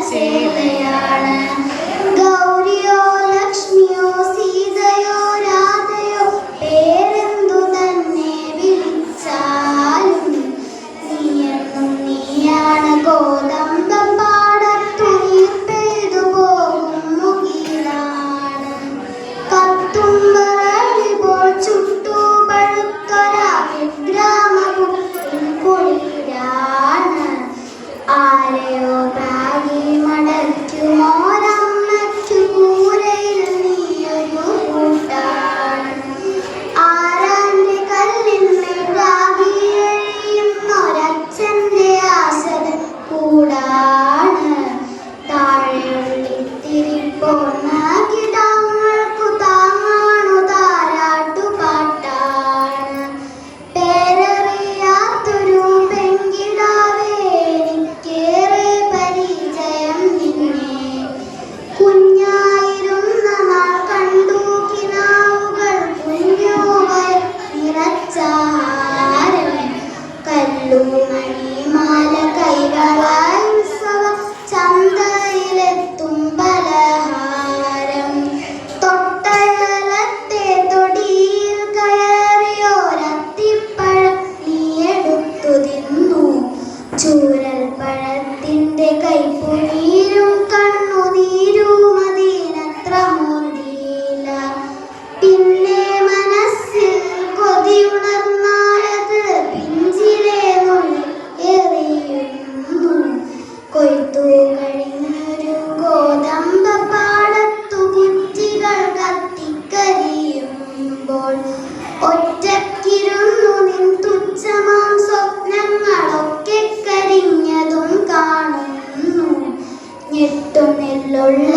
ചേലയാണ്. ഗൗരിയോ ലക്ഷ്മിയോ സീതയോ രാധയോ പേരെന്തു തന്നെ വിളിച്ചാലും നീയെന്നും നീയാണ്. കോതമ്പം പാടത്തു നീർപ്പെയ്തു പോകും മുകിലാണ്. കത്തും വരളിപ്പോൾ ചുട്ടു പഴുത്തൊരാ ഗ്രാമകുളിരാണ്. ആരെയോ പ്രാഗി മടയ്ക്കുമോരമ്മയ്ക്കു കൂരയിൽ നീയൊരു കൂട്ടാണ്. ആരാന്റെ കല്ലിന്മേൽ രാഗി എഴിയുന്നൊരച്ഛന്റെ ആശത കൂടാണ്. താഴെയുള്ളിത്തിരിപ്പോന്ന കിടാങ്ങൾക്കു താങ്ങാണു താരാട്ടുപാട്ടാണ്. പേരറിയാത്തൊരു പെൺകിടാവേ എനിക്കേറെ പരിചയം നിന്നെ. കുഞ്ഞായിരുന്ന നാൾ കണ്ടു കിനാവുകൾ കുഞ്ഞോവർ നിറച്ചാരം. കല്ലുമണിമാല കൈകളായി ഉത്സവ ചന്തയിലെത്തും പലഹാരം. തൊട്ടഴലത്തെ തൊടിയിൽ കയറിയോരത്തിപ്പഴം നീയെടുത്തു തിന്നു. ചൂരൽ പഴത്തിന്റെ കൈപ്പുനീരും കണ്ണുനീരും അതിനത്ര മോന്തിയില്ല. പിന്നെ മനസ്സിൽ കൊതിയുണർന്നാലത് പിഞ്ചിലെ നുള്ളി എറിയുന്നു. കൊയ്ത്തു കഴിഞ്ഞൊരു ഗോതമ്പ പാടത്തു കുറ്റികൾ കത്തിക്കരിയുമ്പോൾ ഒറ്റക്കിരുന്നു നിൻ തുച്ഛമാം സ്വപ്നങ്ങളൊക്കെ കരിഞ്ഞതും കാണുന്നു. ഞെട്ടും നെല്ലുള്ള